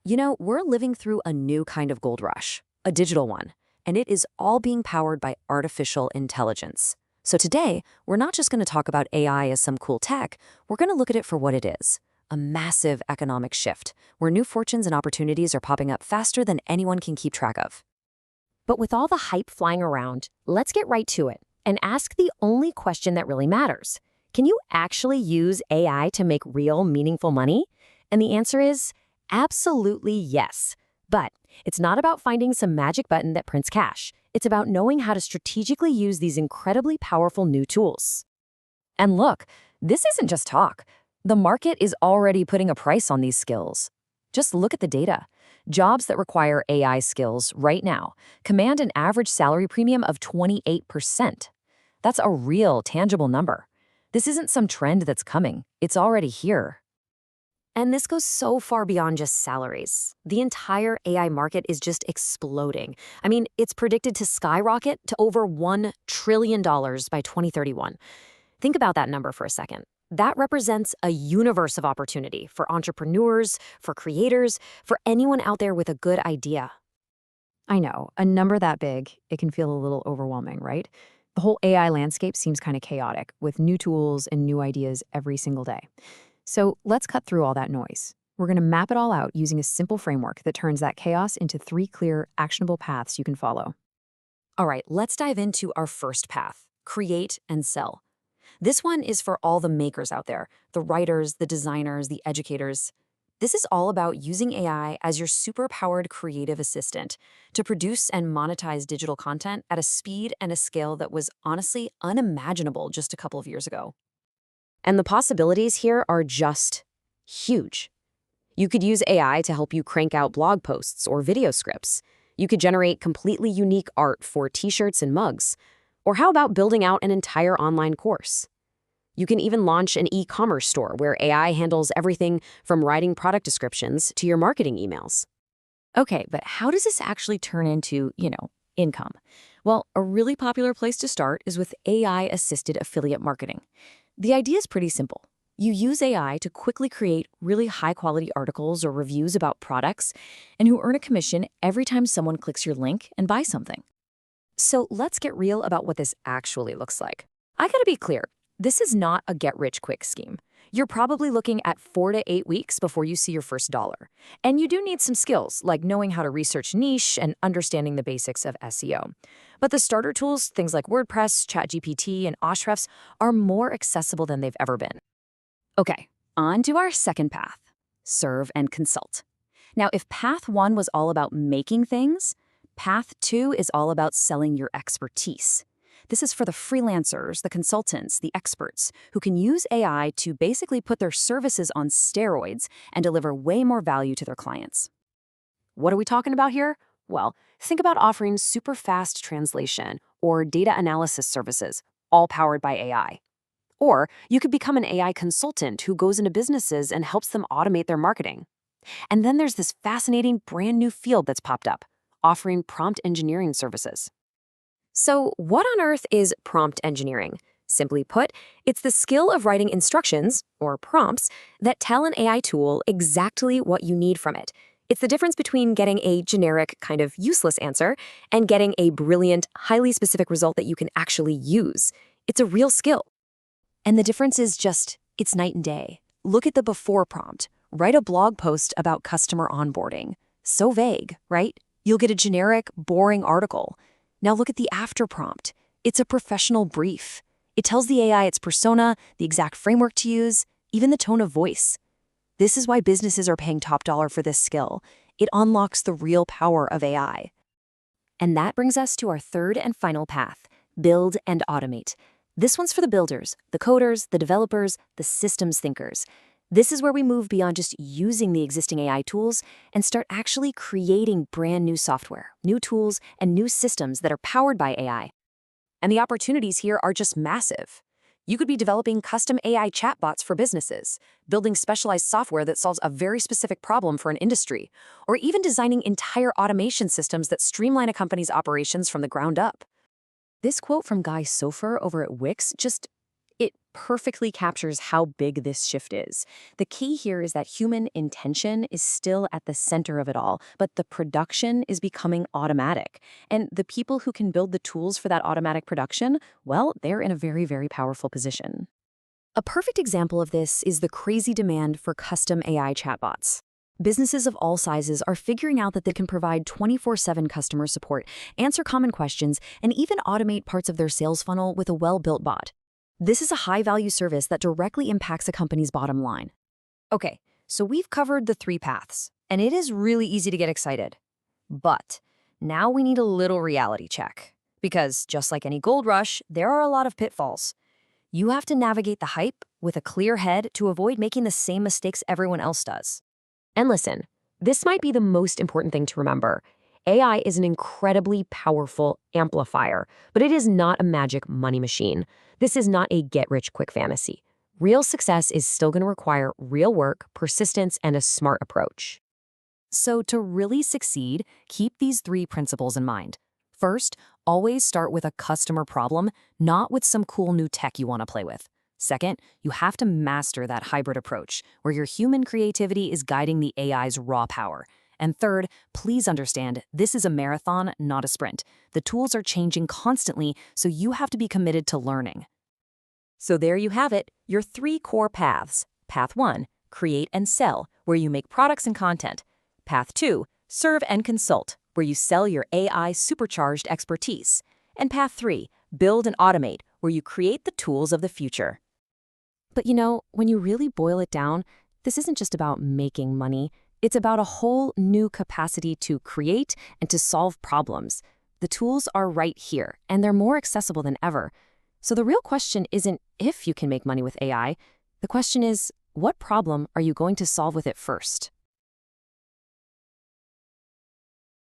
We're living through a new kind of gold rush, a digital one, and it is all being powered by artificial intelligence. So today, we're not just going to talk about AI as some cool tech, we're going to look at it for what it is, a massive economic shift, where new fortunes and opportunities are popping up faster than anyone can keep track of. But with all the hype flying around, let's get right to it and ask the only question that really matters. Can you actually use AI to make real, meaningful money? And the answer is absolutely yes. But it's not about finding some magic button that prints cash. It's about knowing how to strategically use these incredibly powerful new tools. And look, this isn't just talk. The market is already putting a price on these skills. Just look at the data. Jobs that require AI skills right now command an average salary premium of 28%. That's a real, tangible number. This isn't some trend that's coming. It's already here. And this goes so far beyond just salaries. The entire AI market is just exploding. I mean, it's predicted to skyrocket to over $1 trillion by 2031. Think about that number for a second. That represents a universe of opportunity for entrepreneurs, for creators, for anyone out there with a good idea. I know, a number that big, it can feel a little overwhelming, right? The whole AI landscape seems kind of chaotic, with new tools and new ideas every single day. So let's cut through all that noise. We're going to map it all out using a simple framework that turns that chaos into 3 clear, actionable paths you can follow. All right, let's dive into our first path, create and sell. This one is for all the makers out there, the writers, the designers, the educators. This is all about using AI as your super-powered creative assistant to produce and monetize digital content at a speed and a scale that was honestly unimaginable just a couple of years ago. And the possibilities here are just huge. You could use AI to help you crank out blog posts or video scripts. You could generate completely unique art for t-shirts and mugs. Or how about building out an entire online course? You can even launch an e-commerce store where AI handles everything from writing product descriptions to your marketing emails. Okay, but how does this actually turn into, income? Well, a really popular place to start is with AI-assisted affiliate marketing. The idea is pretty simple. You use AI to quickly create really high-quality articles or reviews about products, and you earn a commission every time someone clicks your link and buys something. So let's get real about what this actually looks like. I gotta be clear, this is not a get-rich-quick scheme. You're probably looking at 4 to 8 weeks before you see your first dollar. And you do need some skills, like knowing how to research niche and understanding the basics of SEO. But the starter tools, things like WordPress, ChatGPT, and Ahrefs, are more accessible than they've ever been. Okay, on to our second path, serve and consult. Now, if path 1 was all about making things, path 2 is all about selling your expertise. This is for the freelancers, the consultants, the experts, who can use AI to basically put their services on steroids and deliver way more value to their clients. What are we talking about here? Well, think about offering super fast translation or data analysis services, all powered by AI. Or you could become an AI consultant who goes into businesses and helps them automate their marketing. And then there's this fascinating brand new field that's popped up, offering prompt engineering services. So what on earth is prompt engineering? Simply put, it's the skill of writing instructions, or prompts, that tell an AI tool exactly what you need from it. It's the difference between getting a generic, kind of useless answer and getting a brilliant, highly specific result that you can actually use. It's a real skill. And the difference is just, it's night and day. Look at the before prompt. Write a blog post about customer onboarding. So vague, right? You'll get a generic, boring article. Now look at the after prompt. It's a professional brief. It tells the AI its persona, the exact framework to use, even the tone of voice. This is why businesses are paying top dollar for this skill. It unlocks the real power of AI. And that brings us to our third and final path, build and automate. This one's for the builders, the coders, the developers, the systems thinkers. This is where we move beyond just using the existing AI tools and start actually creating brand new software, new tools, and new systems that are powered by AI. And the opportunities here are just massive. You could be developing custom AI chatbots for businesses, building specialized software that solves a very specific problem for an industry, or even designing entire automation systems that streamline a company's operations from the ground up. This quote from Guy Sofer over at Wix it perfectly captures how big this shift is. The key here is that human intention is still at the center of it all, but the production is becoming automatic. And the people who can build the tools for that automatic production, well, they're in a very, very powerful position. A perfect example of this is the crazy demand for custom AI chatbots. Businesses of all sizes are figuring out that they can provide 24/7 customer support, answer common questions, and even automate parts of their sales funnel with a well-built bot. This is a high-value service that directly impacts a company's bottom line. Okay, so we've covered the 3 paths, and it is really easy to get excited. But now we need a little reality check. Because just like any gold rush, there are a lot of pitfalls. You have to navigate the hype with a clear head to avoid making the same mistakes everyone else does. And listen, this might be the most important thing to remember. AI is an incredibly powerful amplifier, but it is not a magic money machine. This is not a get-rich-quick fantasy. Real success is still going to require real work, persistence, and a smart approach. So to really succeed, keep these 3 principles in mind. First, always start with a customer problem, not with some cool new tech you want to play with. Second, you have to master that hybrid approach, where your human creativity is guiding the AI's raw power. And third, please understand, this is a marathon, not a sprint. The tools are changing constantly, so you have to be committed to learning. So there you have it, your 3 core paths. Path 1, create and sell, where you make products and content. Path 2, serve and consult, where you sell your AI supercharged expertise. And path 3, build and automate, where you create the tools of the future. But when you really boil it down, this isn't just about making money. It's about a whole new capacity to create and to solve problems. The tools are right here, and they're more accessible than ever. So the real question isn't if you can make money with AI. The question is, what problem are you going to solve with it first?